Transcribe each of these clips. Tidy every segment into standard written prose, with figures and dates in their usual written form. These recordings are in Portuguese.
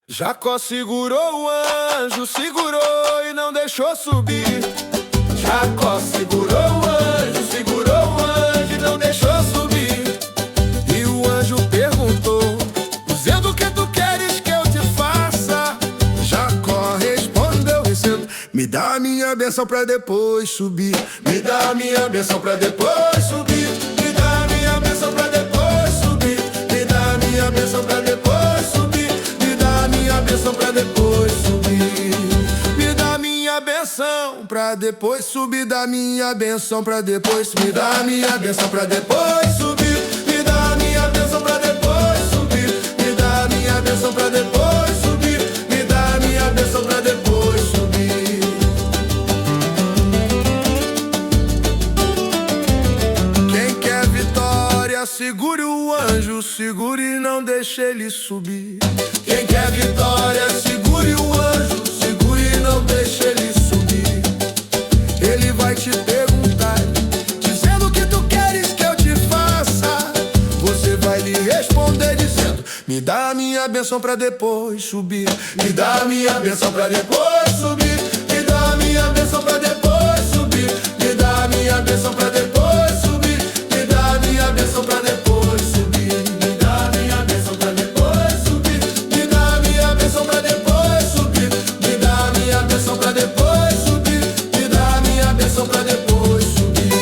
Jacó segurou o anjo, segurou e não deixou subir. Jacó segurou o anjo e não deixou subir. E o anjo perguntou, dizendo: o que tu queres que eu te faça? Jacó respondeu dizendo: me dá a minha bênção pra depois subir. Me dá a minha bênção pra depois subir. Me dá a minha bênção pra depois subir. Me dá a minha bênção pra depois subir. Me dá a minha bênção pra depois subir. Me dá a minha bênção pra depois subir. Dá a minha bênção pra depois. Me dá a minha bênção pra depois subir. Me dá a minha bênção pra depois subir. Me dá a minha bênção pra depois subir. Me dá a minha bênção pra depois subir. Quem quer vitória, segure o anjo, segure e não deixe ele subir. Quem quer vitória, segure o anjo, segure e não deixe ele subir. Ele vai te perguntar, dizendo: o que tu queres que eu te faça? Você vai lhe responder dizendo: me dá a minha bênção pra depois subir. Me dá a minha bênção pra depois subir. Me dá a minha bênção pra depois subir. Me dá a minha bênção pra depois subir. Me dá a minha bênção pra depois subir. Me dá a minha bênção pra depois subir. Me dá a minha bênção pra depois subir. Me dá a minha bênção pra depois subir. Me dá a minha bênção pra depois subir.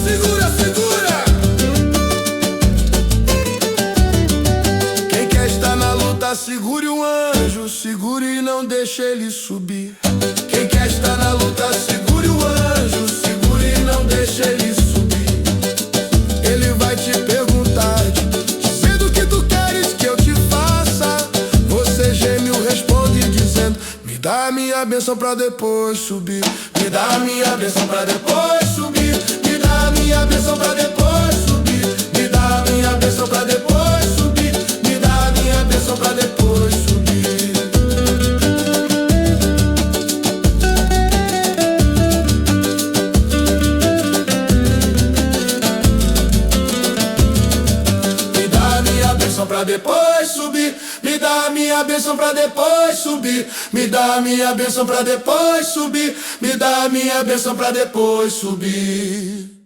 Segura, segura! Quem quer estar na luta, segure o anjo, segure e não deixe ele subir. Quem quer estar na luta, segure o anjo, segure e não deixe ele subir. Ele vai te perguntar, dizendo: o que tu queres que eu te faça? Você geme e responde dizendo: me dá a minha bênção pra depois subir. Me dá a minha bênção pra depois subir. Me dá a minha bênção pra depois subir. Me dá a minha bênção pra depois subir. Me dá a minha bênção pra depois subir. Pra depois subir, me dá a minha bênção pra depois subir. Me dá a minha bênção pra depois subir. Me dá a minha bênção pra depois subir.